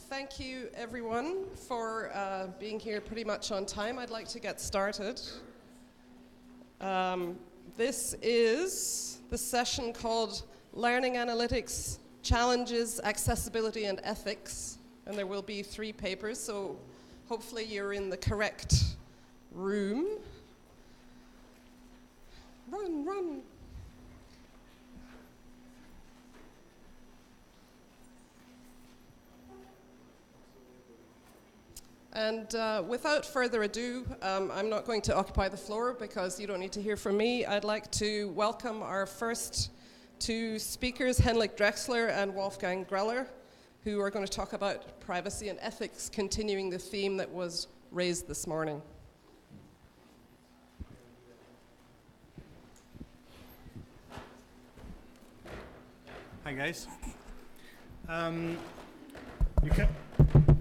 Thank you, everyone, for being here pretty much on time. I'd like to get started. This is the session called Learning Analytics, Challenges, Accessibility, and Ethics. And there will be 3 papers, so hopefully you're in the correct room. Run. And without further ado, I'm not going to occupy the floor because you don't need to hear from me. I'd like to welcome our first 2 speakers, Hendrik Drachsler and Wolfgang Greller, who are going to talk about privacy and ethics, continuing the theme that was raised this morning. Hi guys.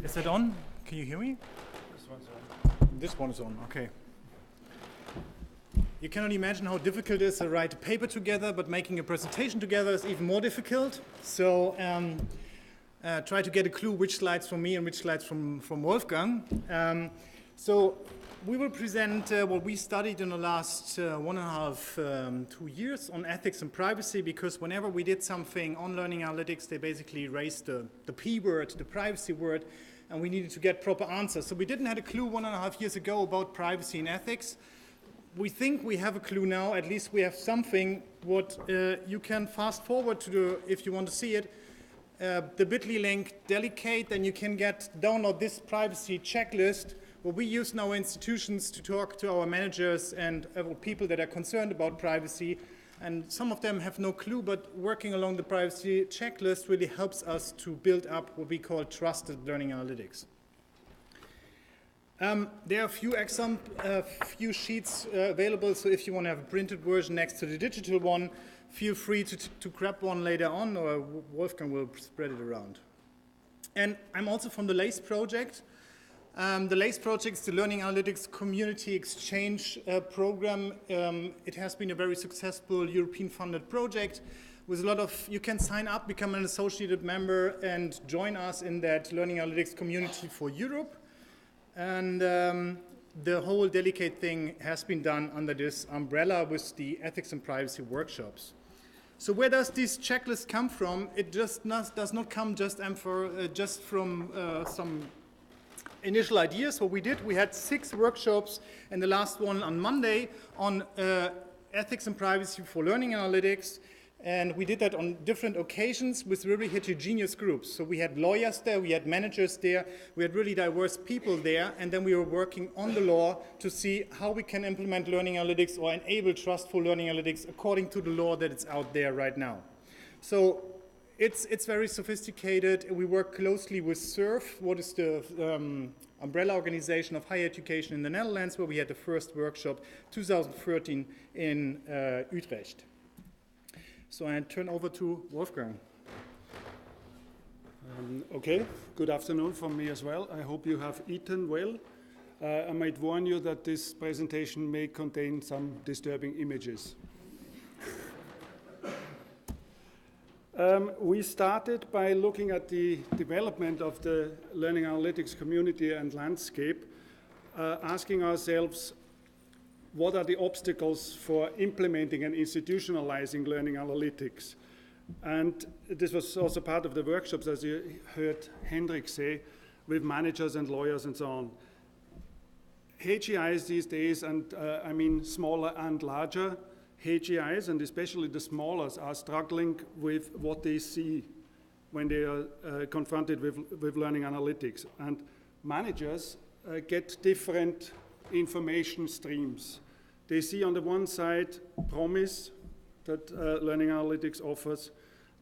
Is that on? Can you hear me? This one's on. This one is on, okay. You cannot imagine how difficult it is to write a paper together, but making a presentation together is even more difficult. So try to get a clue which slides from me and which slides from Wolfgang. So we will present what we studied in the last 1.5, 2 years on ethics and privacy, because whenever we did something on learning analytics, they basically raised the P word, the privacy word, and we needed to get proper answers. So we didn't have a clue 1.5 years ago about privacy and ethics. We think we have a clue now, at least we have something what you can fast forward to if you want to see it. The bit.ly link delegate, then you can download this privacy checklist, what we use in our institutions to talk to our managers and people that are concerned about privacy. And some of them have no clue, but working along the privacy checklist really helps us to build up what we call trusted learning analytics. There are a few sheets available, so if you want to have a printed version next to the digital one, feel free to grab one later on, or Wolfgang will spread it around. And I'm also from the LACE project. The LACE project is the Learning Analytics Community Exchange program. It has been a very successful European-funded project with a lot of, you can sign up, become an associated member, and join us in that Learning Analytics community for Europe. And the whole delegate thing has been done under this umbrella with the ethics and privacy workshops. So where does this checklist come from? It just does not come just from some initial ideas. What we did, we had 6 workshops, and the last one on Monday on ethics and privacy for learning analytics. And we did that on different occasions with really heterogeneous groups. So we had lawyers there, we had managers there, we had really diverse people there, and then we were working on the law to see how we can implement learning analytics or enable trustful learning analytics according to the law that is out there right now. So it's very sophisticated. We work closely with SURF, what is the umbrella organization of higher education in the Netherlands, where we had the first workshop 2013 in Utrecht. So I turn over to Wolfgang. Okay, good afternoon from me as well. I hope you have eaten well. I might warn you that this presentation may contain some disturbing images. We started by looking at the development of the learning analytics community and landscape, asking ourselves, what are the obstacles for implementing and institutionalizing learning analytics? And this was also part of the workshops, as you heard Hendrik say, with managers and lawyers and so on. HEIs these days, and I mean smaller and larger HEIs, and especially the smallers, are struggling with what they see when they are confronted with learning analytics. And managers get different information streams. They see on the one side promise that learning analytics offers.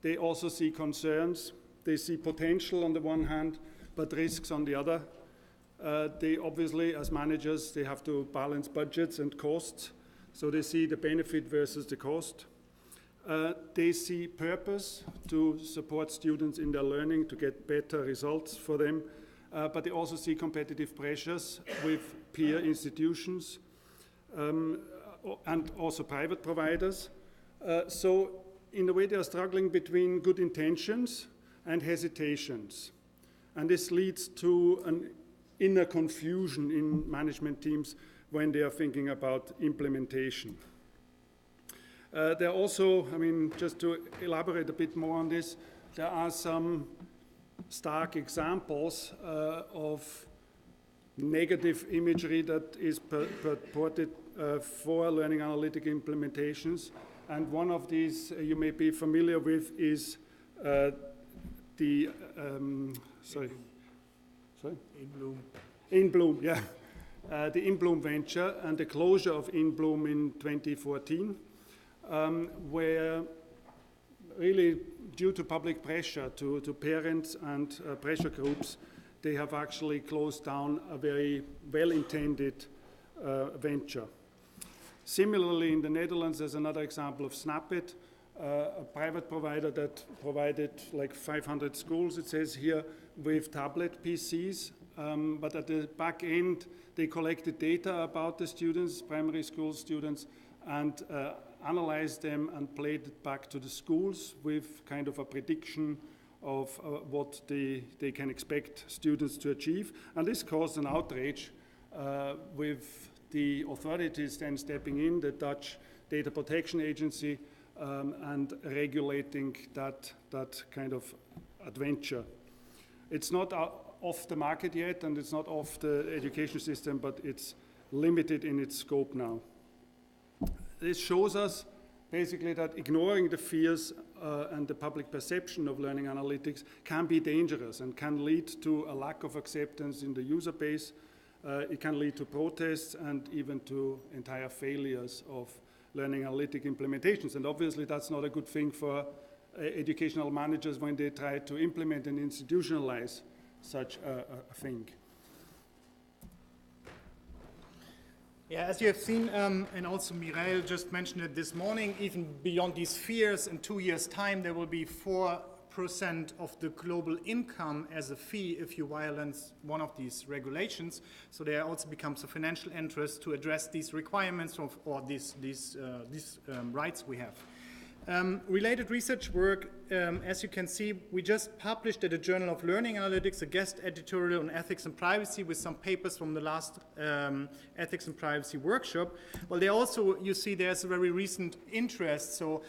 They also see concerns. They see potential on the one hand, but risks on the other. They obviously, as managers, they have to balance budgets and costs. So they see the benefit versus the cost. They see purpose to support students in their learning, to get better results for them. But they also see competitive pressures with peer institutions. And also private providers. So in a way they are struggling between good intentions and hesitations. And this leads to an inner confusion in management teams when they are thinking about implementation. There are also, I mean, just to elaborate a bit more on this, there are some stark examples of negative imagery that is purported for learning analytic implementations. And one of these you may be familiar with is the, sorry? In Bloom, yeah. The In Bloom venture and the closure of In Bloom in 2014, where really due to public pressure to parents and pressure groups, they have actually closed down a very well-intended venture. Similarly, in the Netherlands, there's another example of Snapit, a private provider that provided like 500 schools, it says here, with tablet PCs. But at the back end, they collected data about the students, primary school students, and analyzed them and played it back to the schools with kind of a prediction of what they can expect students to achieve. And this caused an outrage with the authorities then stepping in, the Dutch Data Protection Agency, and regulating that kind of adventure. It's not off the market yet, and it's not off the education system, but it's limited in its scope now. This shows us basically that ignoring the fears and the public perception of learning analytics can be dangerous and can lead to a lack of acceptance in the user base. It can lead to protests and even to entire failures of learning analytic implementations. And obviously that's not a good thing for educational managers when they try to implement and institutionalize such a thing. Yeah, as you have seen, and also Mireille just mentioned it this morning, even beyond these fears, in 2 years' time, there will be 4% of the global income as a fee if you violate one of these regulations. So there also becomes a financial interest to address these requirements or these rights we have. Related research work, as you can see, we just published at the Journal of Learning Analytics a guest editorial on ethics and privacy with some papers from the last ethics and privacy workshop. Well, there also, you see, there's a very recent interest. So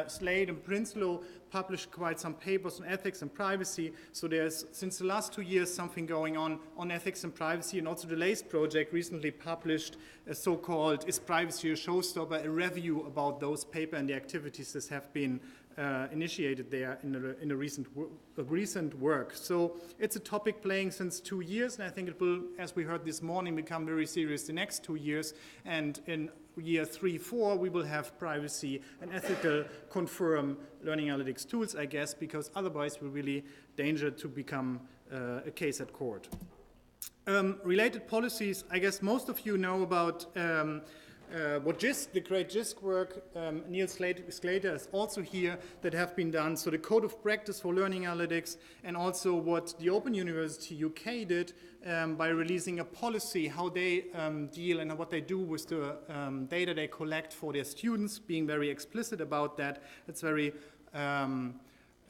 Slade and Prinsloo published quite some papers on ethics and privacy. So there's, since the last 2 years, something going on ethics and privacy. And also the LACE project recently published a so-called Is Privacy a Showstopper, a review about those papers and the activities that have been initiated there in a recent work. So it's a topic playing since 2 years, and I think it will, as we heard this morning, become very serious the next 2 years. And in year 3, 4, we will have privacy and ethical confirm learning analytics tools, I guess, because otherwise we're really danger to become a case at court. Related policies, I guess most of you know about what JISC, the great JISC work, Neil Slater is also here, that have been done. So the code of practice for learning analytics, and also what the Open University UK did by releasing a policy, how they deal and what they do with the data they collect for their students, being very explicit about that. It's very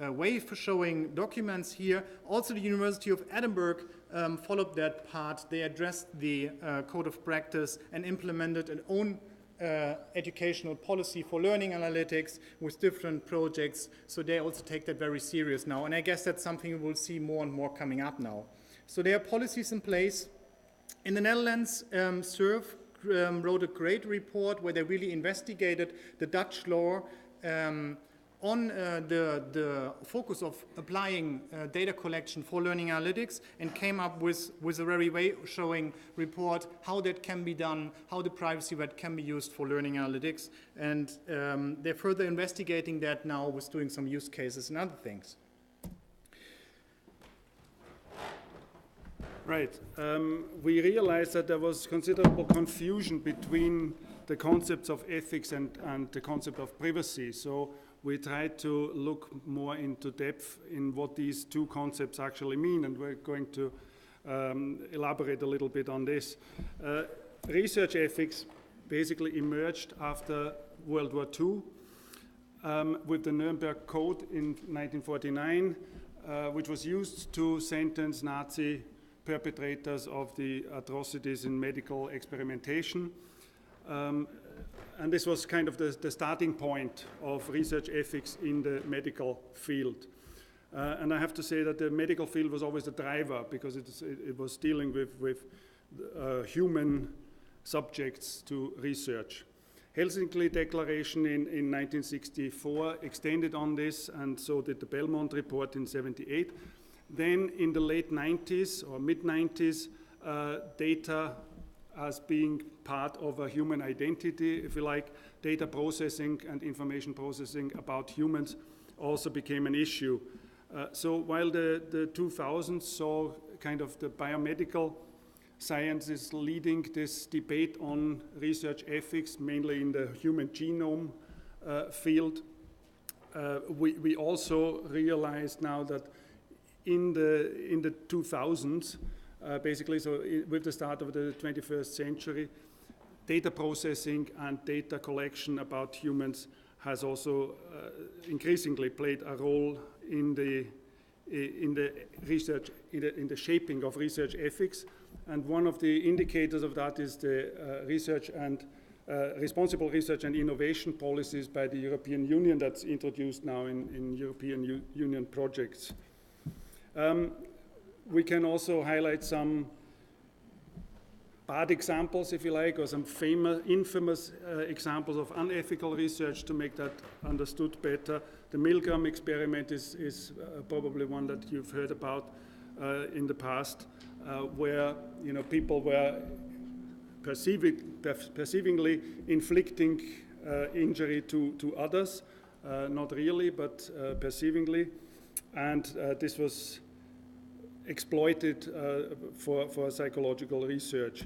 a way for showing documents here. Also, the University of Edinburgh followed that part. They addressed the code of practice and implemented an own educational policy for learning analytics with different projects. So they also take that very serious now. And I guess that's something we will see more and more coming up now. So there are policies in place. In the Netherlands, SURF wrote a great report where they really investigated the Dutch law on the focus of applying data collection for learning analytics, and came up with a very way showing report how that can be done, how the privacy web can be used for learning analytics. And they're further investigating that now with doing some use cases and other things. Right. We realized that there was considerable confusion between the concepts of ethics and the concept of privacy. So we tried to look more into depth in what these two concepts actually mean, and we're going to elaborate a little bit on this. Research ethics basically emerged after World War II with the Nuremberg Code in 1949. which was used to sentence Nazi perpetrators of the atrocities in medical experimentation. And this was kind of the starting point of research ethics in the medical field. And I have to say that the medical field was always the driver, because it was dealing with human subjects to research. Helsinki Declaration in 1964 extended on this, and so did the Belmont Report in 78. Then in the late 90s or mid-90s, data as being part of a human identity, if you like, data processing and information processing about humans also became an issue. So while the 2000s saw kind of the biomedical sciences leading this debate on research ethics, mainly in the human genome field, we also realized now that in the 2000s, basically, so with the start of the 21st century, data processing and data collection about humans has also increasingly played a role in the research, in the shaping of research ethics. And one of the indicators of that is the research and responsible research and innovation policies by the European Union that's introduced now in European Union projects. We can also highlight some bad examples, if you like, or some infamous examples of unethical research to make that understood better. The Milgram Experiment is probably one that you've heard about in the past, where people were perceivingly inflicting injury to others, not really, but perceivingly, and this was exploited for psychological research.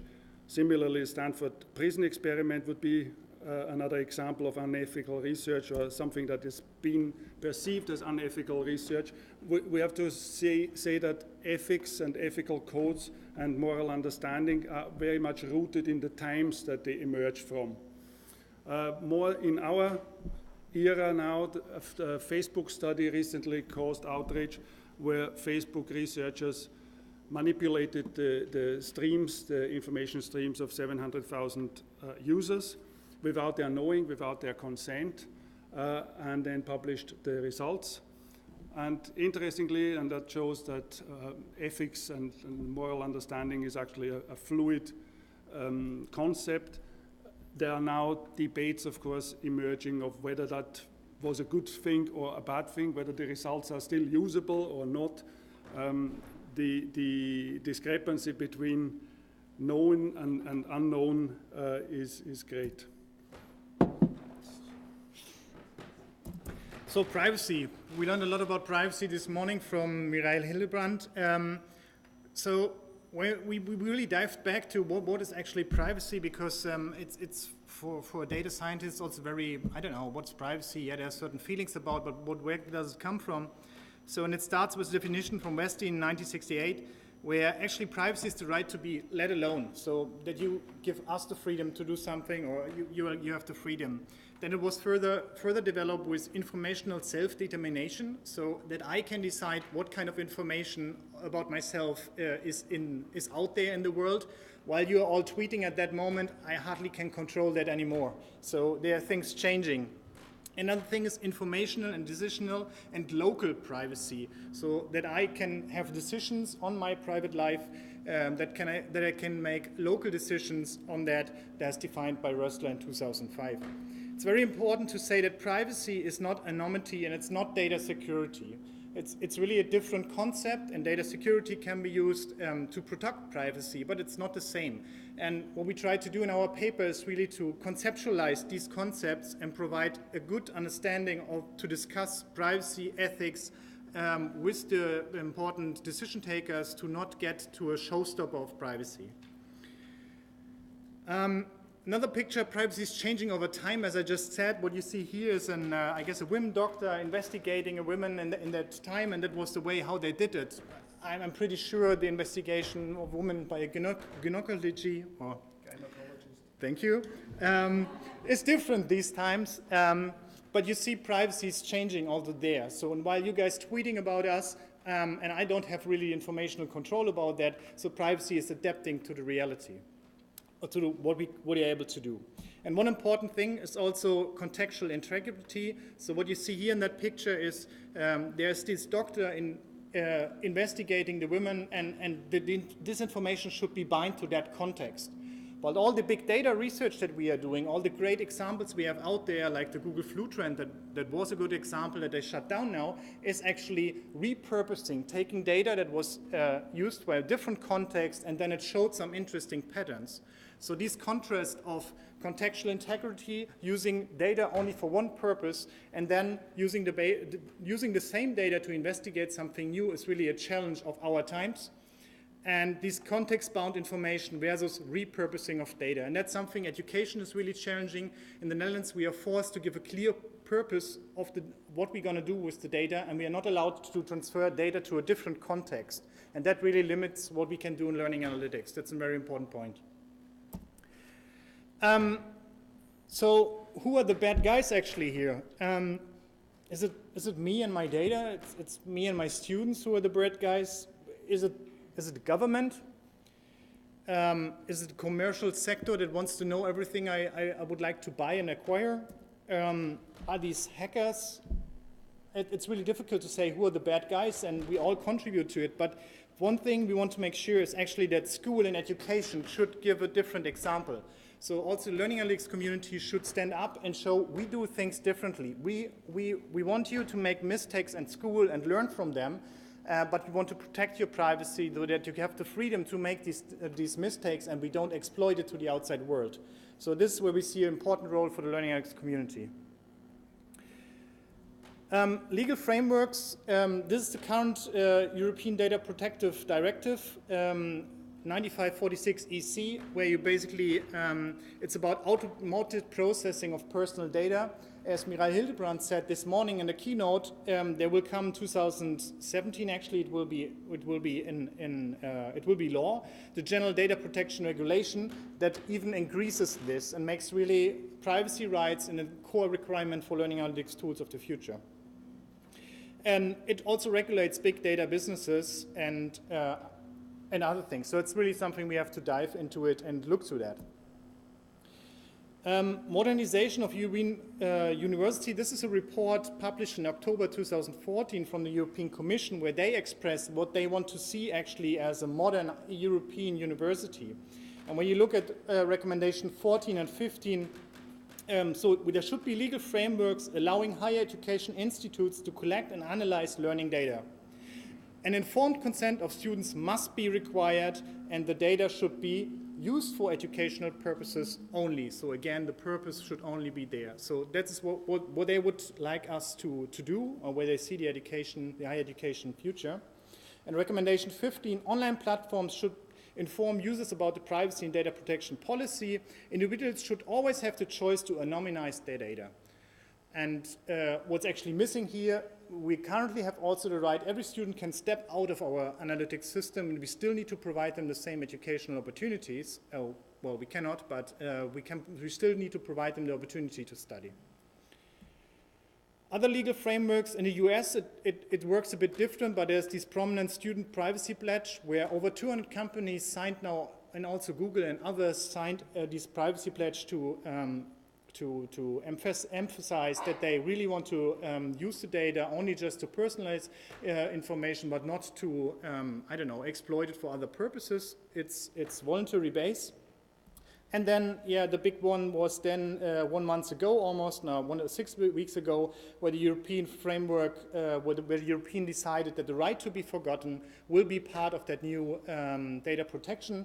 Similarly, the Stanford prison experiment would be another example of unethical research, or something that is being perceived as unethical research. We have to say that ethics and ethical codes and moral understanding are very much rooted in the times that they emerge from. More in our era now, a Facebook study recently caused outrage, where Facebook researchers manipulated the streams, the information streams of 700,000 users without their knowing, without their consent, and then published the results. And interestingly, and that shows that ethics and moral understanding is actually a fluid concept. There are now debates, of course, emerging of whether that was a good thing or a bad thing, whether the results are still usable or not. The discrepancy between known and unknown is great. So privacy. We learned a lot about privacy this morning from Mireille Hildebrand. So we really dived back to what is actually privacy, because it's for data scientists also very, I don't know, what's privacy? Yeah, there are certain feelings about, but where does it come from? So, and it starts with a definition from Westy in 1968, where actually privacy is the right to be let alone, so that you give us the freedom to do something, or you have the freedom. Then it was further developed with informational self-determination, so that I can decide what kind of information about myself is out there in the world. While you're all tweeting at that moment, I hardly can control that anymore. So there are things changing. Another thing is informational and decisional and local privacy, so that I can have decisions on my private life, that I can make local decisions on that's defined by Drachsler in 2005. It's very important to say that privacy is not anonymity and it's not data security. It's really a different concept, and data security can be used to protect privacy, but it's not the same. And what we try to do in our paper is really to conceptualize these concepts and provide a good understanding to discuss privacy ethics with the important decision takers to not get to a showstopper of privacy. Another picture, privacy is changing over time, as I just said. What you see here is, I guess, a women doctor investigating a woman in that time, and that was the way how they did it. I'm pretty sure the investigation of women by a gynecology, or gynecologist, thank you, is different these times. But you see privacy is changing also there. So while you guys tweeting about us, and I don't have really informational control about that, so privacy is adapting to the reality, or to what you're able to do. And one important thing is also contextual integrity. So what you see here in that picture is there's this doctor investigating the women, and this information should be bound to that context. But all the big data research that we are doing, all the great examples we have out there, like the Google flu trend, that was a good example that they shut down now, is actually repurposing, taking data that was used by a different context, and then it showed some interesting patterns. So this contrast of contextual integrity, using data only for one purpose, and then using the same data to investigate something new is really a challenge of our times. And this context-bound information versus repurposing of data. And that's something education is really challenging. In the Netherlands, we are forced to give a clear purpose of what we're going to do with the data, and we are not allowed to transfer data to a different context. And that really limits what we can do in learning analytics. That's a very important point. So who are the bad guys actually here? Is it me and my data? It's me and my students who are the bad guys? Is it the government? Is it the commercial sector that wants to know everything I would like to buy and acquire? Are these hackers? It's really difficult to say who are the bad guys, and we all contribute to it. But one thing we want to make sure is actually that school and education should give a different example. So also learning analytics community should stand up and show we do things differently. We want you to make mistakes in school and learn from them, but we want to protect your privacy so that you have the freedom to make these mistakes and we don't exploit it to the outside world. So this is where we see an important role for the learning analytics community. Legal frameworks, this is the current European Data Protective Directive, 9546 EC, where you basically, it's about automated processing of personal data. As Mirai Hildebrand said this morning in the keynote, there will come 2017. Actually, it will be law, the General Data Protection Regulation, that even increases this and makes really privacy rights a core requirement for learning analytics tools of the future. And it also regulates big data businesses and other things. So it's really something we have to dive into it and look to that. Modernization of European University. This is a report published in October 2014 from the European Commission, where they express what they want to see actually as a modern European university. And when you look at recommendation 14 and 15, so there should be legal frameworks allowing higher education institutes to collect and analyze learning data. An informed consent of students must be required, and the data should be used for educational purposes only. So again, the purpose should only be there. So that's what they would like us to do, or where they see the higher education future. And recommendation 15, online platforms should inform users about the privacy and data protection policy. Individuals should always have the choice to anonymize their data. And what's actually missing here, we currently have also the right, every student can step out of our analytics system, and we still need to provide them the same educational opportunities. Oh, well, we cannot, but we still need to provide them the opportunity to study. Other legal frameworks in the US, it works a bit different, but there's this prominent student privacy pledge where over 200 companies signed now, and also Google and others signed this privacy pledge to emphasize that they really want to use the data only just to personalize information, but not to, I don't know, exploit it for other purposes. It's voluntary base. And then, yeah, the big one was then 1 month ago, almost now, 6 weeks ago, where the European framework, where the European decided that the right to be forgotten will be part of that new data protection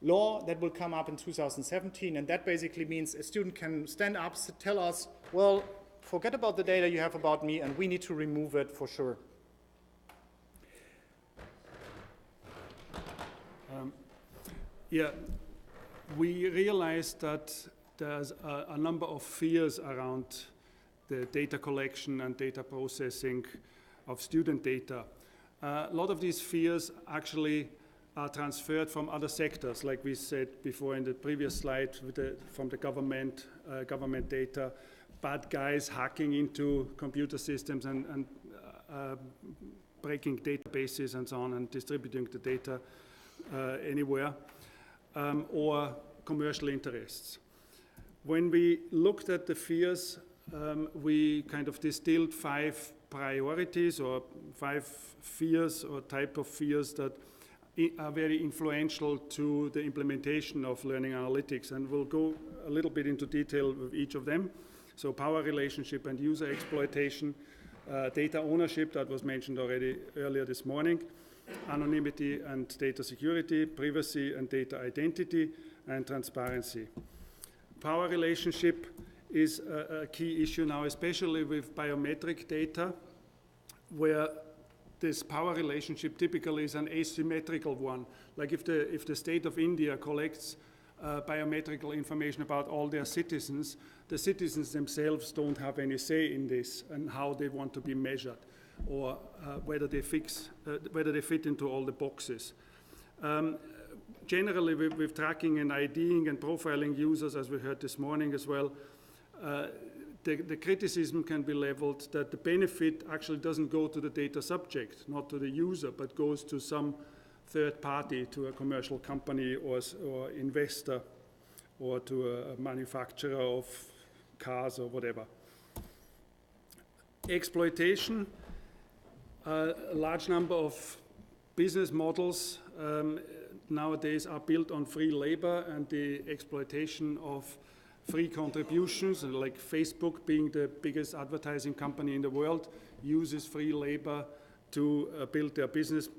law that will come up in 2017, and that basically means a student can stand up, tell us, well, forget about the data you have about me, and we need to remove it for sure. Yeah, we realized that there's a number of fears around the data collection and data processing of student data. A lot of these fears actually are transferred from other sectors, like we said before in the previous slide, from the government data, bad guys hacking into computer systems and breaking databases and so on and distributing the data anywhere, or commercial interests. When we looked at the fears, we kind of distilled 5 priorities or 5 fears or type of fears that are very influential to the implementation of learning analytics, and we'll go a little bit into detail with each of them. So power relationship and user exploitation, data ownership, that was mentioned already earlier this morning, anonymity and data security, privacy and data identity, and transparency. Power relationship is a key issue now, especially with biometric data, where this power relationship typically is an asymmetrical one. Like if the state of India collects biometrical information about all their citizens, the citizens themselves don't have any say in this and how they want to be measured, or whether they fit into all the boxes. Generally, with tracking and IDing and profiling users, as we heard this morning as well, the criticism can be leveled that the benefit actually doesn't go to the data subject, not to the user, but goes to some third party, to a commercial company or investor, or to a manufacturer of cars or whatever. Exploitation, a large number of business models nowadays are built on free labor and the exploitation of free contributions, like Facebook, being the biggest advertising company in the world, uses free labor to build their business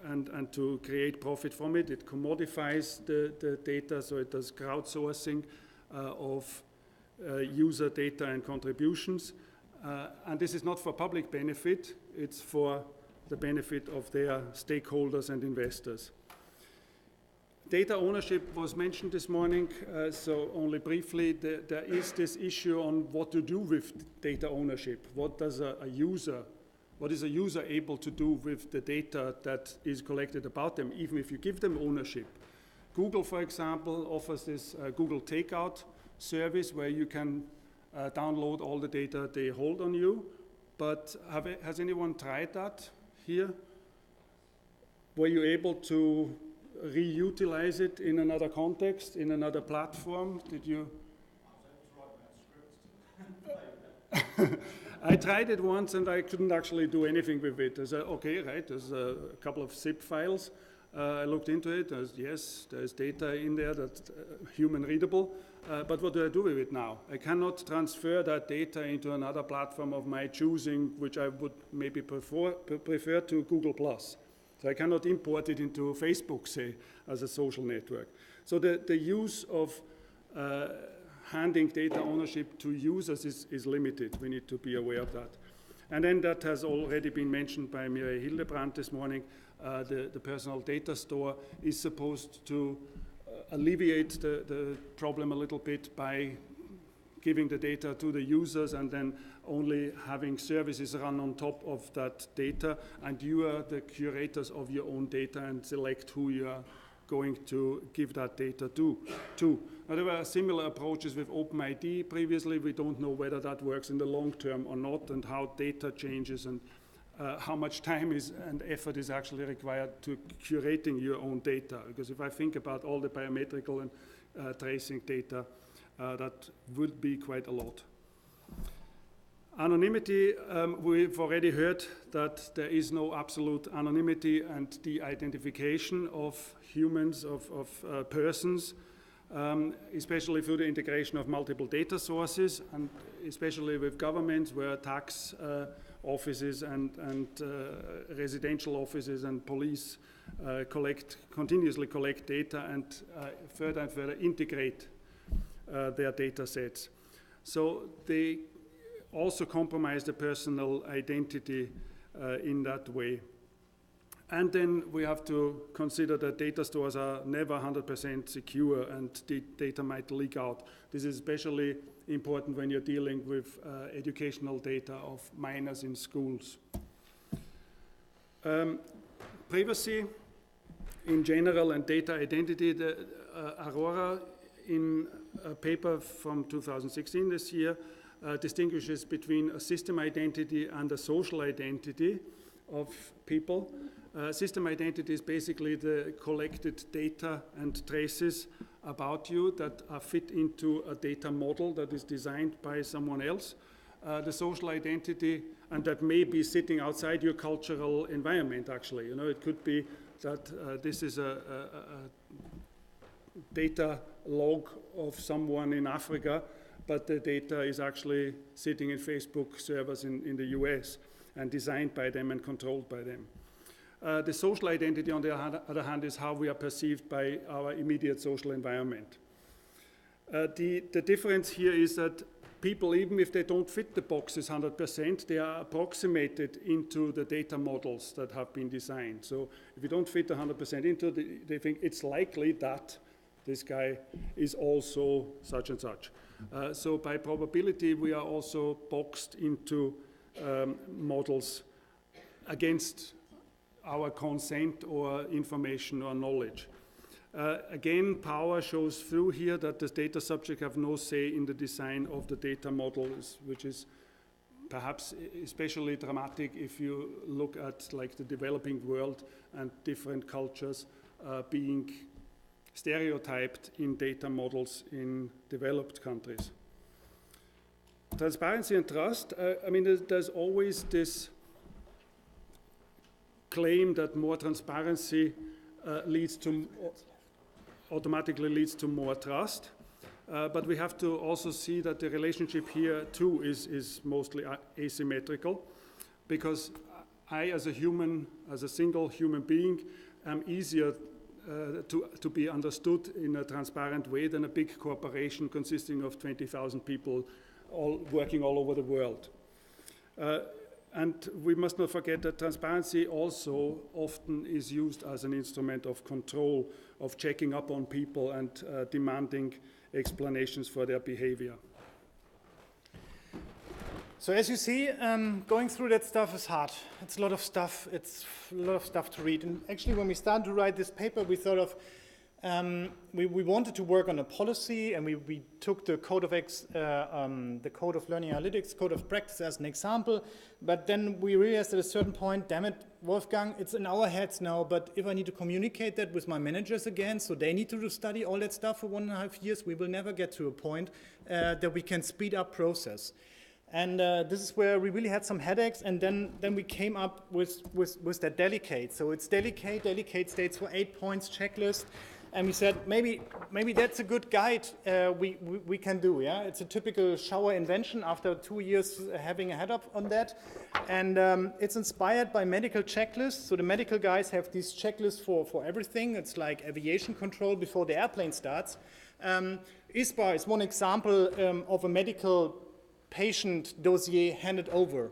and to create profit from it. It commodifies the data, so it does crowdsourcing of user data and contributions. And this is not for public benefit, it's for the benefit of their stakeholders and investors. Data ownership was mentioned this morning, so only briefly, there is this issue on what to do with data ownership. What is a user able to do with the data that is collected about them, even if you give them ownership? Google, for example, offers this Google Takeout service where you can download all the data they hold on you, but has anyone tried that here? Were you able to reutilize it in another context, in another platform? Did you? I tried it once and I couldn't actually do anything with it. I said, okay, right, there's a couple of zip files. I looked into it, yes, there's data in there that's human readable, but what do I do with it now? I cannot transfer that data into another platform of my choosing, which I would maybe prefer to Google+. So I cannot import it into Facebook, say, as a social network. So the use of handing data ownership to users is limited. We need to be aware of that. And then that has already been mentioned by Mireille Hildebrand this morning. The personal data store is supposed to alleviate the problem a little bit by giving the data to the users and then only having services run on top of that data, and you are the curators of your own data and select who you are going to give that data to. Now, there were similar approaches with OpenID previously. We don't know whether that works in the long term or not, and how data changes and how much time and effort is actually required to curating your own data. Because if I think about all the biometrical and tracing data, that would be quite a lot. Anonymity, we've already heard that there is no absolute anonymity and de-identification of humans, of persons, especially through the integration of multiple data sources, and especially with governments where tax offices and residential offices and police continuously collect data and further integrate their data sets. So they also compromise the personal identity in that way. And then we have to consider that data stores are never 100% secure and the data might leak out. This is especially important when you're dealing with educational data of minors in schools. Privacy in general and data identity, the Aurora in a paper from 2016 this year distinguishes between a system identity and a social identity, of people. System identity is basically the collected data and traces about you that are fit into a data model that is designed by someone else. The social identity, and that may be sitting outside your cultural environment, actually. You know, it could be that this is a data log of someone in Africa, but the data is actually sitting in Facebook servers in the US and designed by them and controlled by them. The social identity, on the other hand, is how we are perceived by our immediate social environment. The difference here is that people, even if they don't fit the boxes 100%, they are approximated into the data models that have been designed. So if you don't fit 100% into they think it's likely that this guy is also such and such. So by probability, we are also boxed into models against our consent or information or knowledge. Again, power shows through here that the data subject have no say in the design of the data models, which is perhaps especially dramatic if you look at like the developing world and different cultures being stereotyped in data models in developed countries. Transparency and trust, I mean, there's always this claim that more transparency automatically leads to more trust. But we have to also see that the relationship here too is mostly asymmetrical, because I, as a human, as a single human being, am easier to be understood in a transparent way than a big corporation consisting of 20,000 people all working all over the world. And we must not forget that transparency also often is used as an instrument of control, of checking up on people and demanding explanations for their behavior. So as you see, going through that stuff is hard. It's a lot of stuff. It's a lot of stuff to read. And actually, when we started to write this paper, we thought of we wanted to work on a policy, and we took the Code of Learning Analytics, Code of Practice as an example. But then we realized at a certain point, damn it, Wolfgang, it's in our heads now, but if I need to communicate that with my managers again, so they need to study all that stuff for 1.5 years, we will never get to a point that we can speed up process. And this is where we really had some headaches, and then we came up with that delegate. So it's delegate states for 8 points checklist. And we said, maybe that's a good guide we can do, yeah? It's a typical shower invention after 2 years having a head up on that. And it's inspired by medical checklists. So the medical guys have these checklists for everything. It's like aviation control before the airplane starts. ISPA is one example of a medical patient dossier handed over.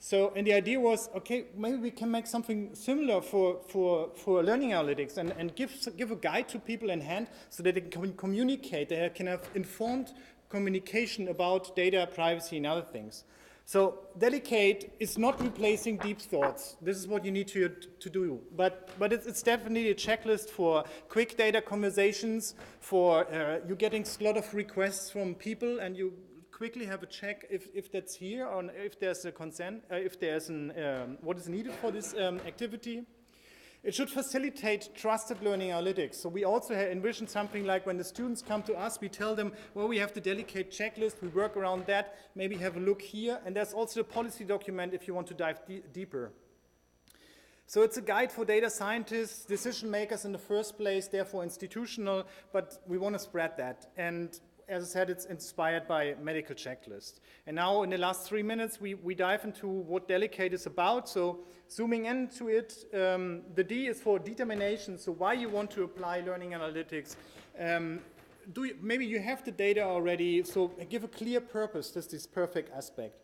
So, and the idea was, okay, maybe we can make something similar for learning analytics and give a guide to people in hand so that they can communicate, they can have informed communication about data privacy and other things. So delegate is not replacing deep thoughts. This is what you need to do. But it's definitely a checklist for quick data conversations, for you getting a lot of requests from people, and you quickly have a check if that's here, or if there's a consent, if there's what is needed for this activity. It should facilitate trusted learning analytics. So we also envision something like when the students come to us, we tell them, well, we have the delegate checklist, we work around that, maybe have a look here, and there's also a policy document if you want to dive deeper. So it's a guide for data scientists, decision makers in the first place, therefore institutional, but we want to spread that. And as I said, it's inspired by medical checklist. And now in the last 3 minutes, we dive into what delegate is about. So zooming into it, the D is for determination. So why you want to apply learning analytics. Maybe you have the data already, so give a clear purpose. This is this perfect aspect.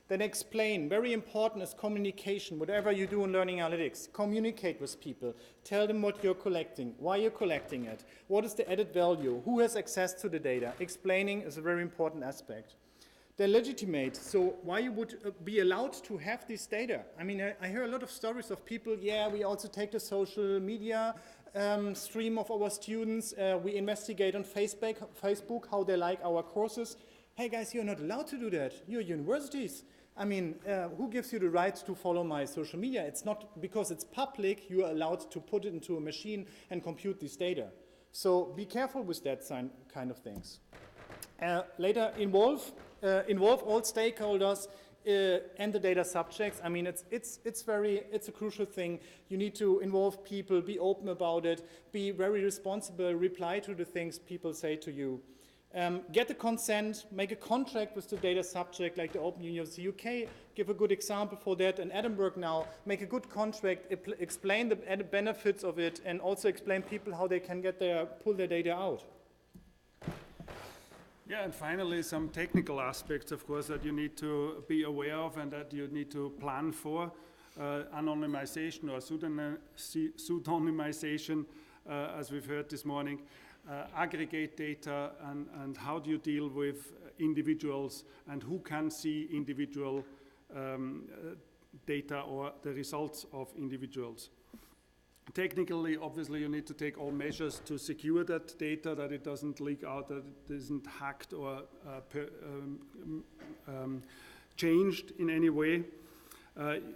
Then explain, very important is communication. Whatever you do in learning analytics, communicate with people. Tell them what you're collecting, why you're collecting it, what is the added value, who has access to the data. Explaining is a very important aspect. Then legitimate, so why you would be allowed to have this data. I mean, I hear a lot of stories of people, yeah, we also take the social media stream of our students. We investigate on Facebook how they like our courses. Hey guys, you're not allowed to do that. You're universities. I mean, who gives you the right to follow my social media? It's not because it's public, you are allowed to put it into a machine and compute this data. So be careful with that kind of things. Later, involve all stakeholders and the data subjects. I mean, it's a crucial thing. You need to involve people, be open about it, be very responsible, reply to the things people say to you. Get the consent, make a contract with the data subject, like the Open University UK, give a good example for that. In Edinburgh now, make a good contract, explain the benefits of it, and also explain people how they can pull their data out. Yeah, and finally, some technical aspects, of course, that you need to be aware of and that you need to plan for. Anonymization or pseudonymization, as we've heard this morning. Aggregate data and how do you deal with individuals and who can see individual data or the results of individuals. Technically, obviously, you need to take all measures to secure that data, that it doesn't leak out, that it isn't hacked or changed in any way.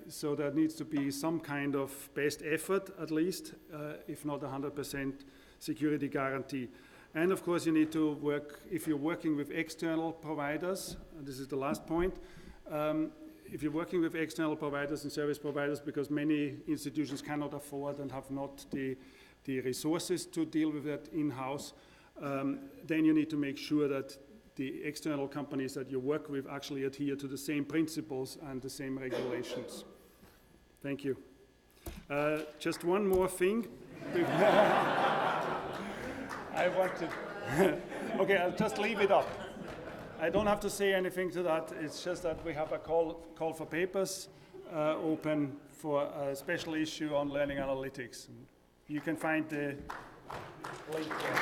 So there needs to be some kind of best effort, at least, if not 100% security guarantee. And of course, you need to work, if you're working with external providers, and this is the last point, if you're working with external providers and service providers, because many institutions cannot afford and have not the resources to deal with that in-house, then you need to make sure that the external companies that you work with actually adhere to the same principles and the same regulations. Thank you. Just one more thing. I want to. Okay, I'll just leave it up. I don't have to say anything to that. It's just that we have a call for papers open for a special issue on learning analytics. You can find the link there.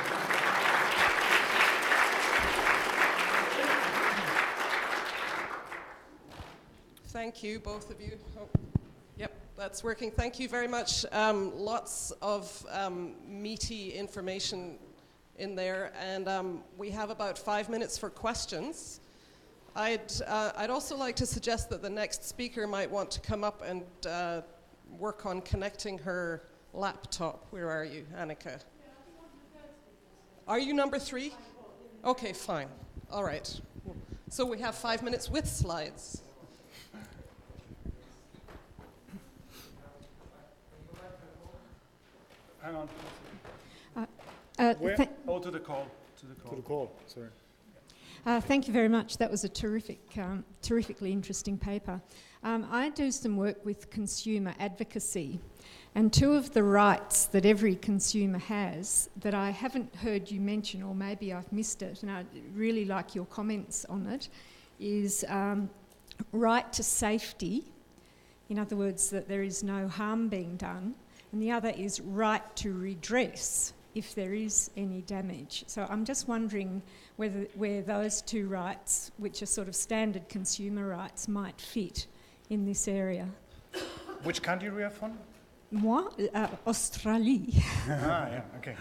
Thank you, both of you. Oh, yep, that's working. Thank you very much. Lots of meaty information in there, and we have about 5 minutes for questions. I'd also like to suggest that the next speaker might want to come up and work on connecting her laptop. Where are you, Annika? Are you number 3? Okay, fine. All right. So we have 5 minutes with slides. Hang on. Where? To the call. To the call, sorry. Thank you very much. That was a terrifically interesting paper. I do some work with consumer advocacy, and 2 of the rights that every consumer has that I haven't heard you mention, or maybe I've missed it, and I'd really like your comments on it, is right to safety, in other words, that there is no harm being done, and the other is right to redress if there is any damage. So I'm just wondering where those 2 rights, which are sort of standard consumer rights, might fit in this area. Which country are you from? Moi, Australie. Yeah, okay.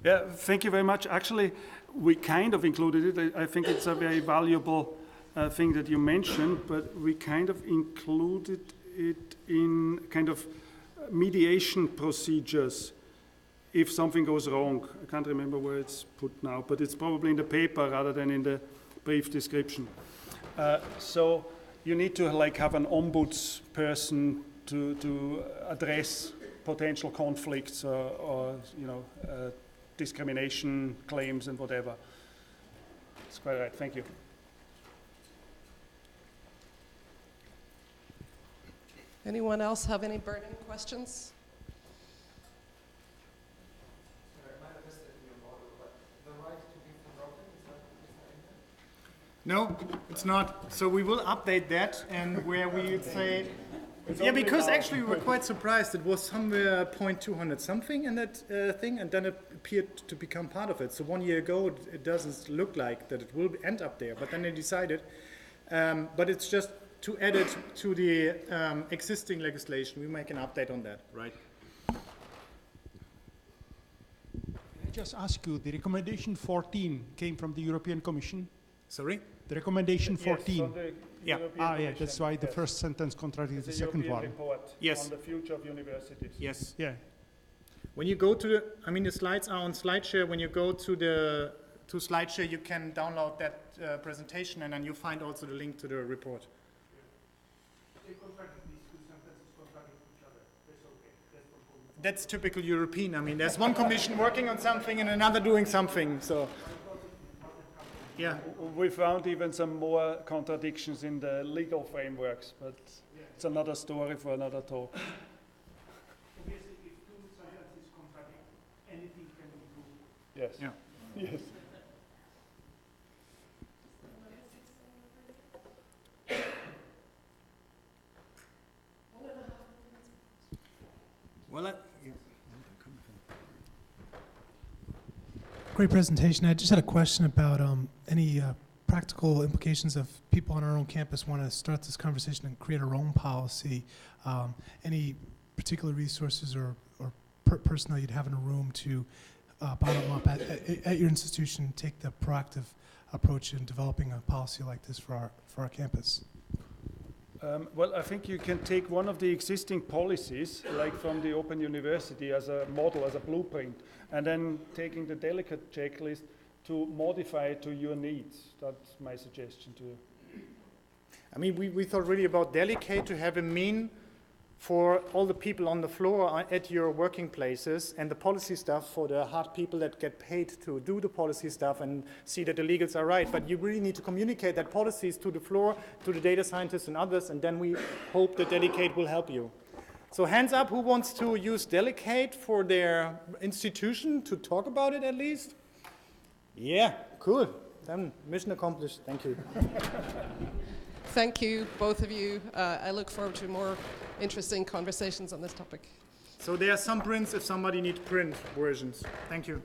Yeah, thank you very much. Actually, we kind of included it. I think it's a very valuable thing that you mentioned, but we kind of included it in kind of mediation procedures if something goes wrong. I can't remember where it's put now, but it's probably in the paper rather than in the brief description. So you need to have an ombudsperson to address potential conflicts or discrimination claims and whatever. That's quite right. Thank you. Anyone else have any burning questions? No, it's not. So we will update that, and where we say, yeah, because actually we were quite surprised. It was somewhere 0.200 something in that thing, and then it appeared to become part of it. So 1 year ago, it doesn't look like that it will end up there, but then they decided. But it's just to add it to the existing legislation. We make an update on that, right? Can I just ask you, the recommendation 14 came from the European Commission? Sorry? The recommendation 14. Yes, so Yeah. European Yeah, that's Commission. why the Yes. first sentence contradicts the It's a second European one. report Yes. on the future of universities. Yes. Yeah. When you go to the, I mean, the slides are on SlideShare. When you go to SlideShare, you can download that presentation, and then you find also the link to the report. That's typical European. I mean, there's one commission working on something and another doing something. So, yeah. We found even some more contradictions in the legal frameworks, but it's another story for another talk. Obviously, if two sentences contradict, anything can be proved. Yes. Yeah. Yes. Well, Great presentation. I just had a question about any practical implications of people on our own campus want to start this conversation and create our own policy. Any particular resources or personnel you'd have in a room to bottom up at your institution take the proactive approach in developing a policy like this for our campus? Well, I think you can take one of the existing policies, like from the Open University, as a model, as a blueprint, and then taking the delicate checklist to modify it to your needs. That's my suggestion to you. I mean, we thought really about delegate to have a mean for all the people on the floor at your working places, and the policy stuff for the hard people that get paid to do the policy stuff and see that the legals are right. But you really need to communicate that policies to the floor, to the data scientists and others, and then we hope that delegate will help you. So hands up, who wants to use delegate for their institution to talk about it at least? Yeah, cool. Then mission accomplished. Thank you. Thank you, both of you. I look forward to more interesting conversations on this topic. So there are some prints if somebody needs print versions. Thank you.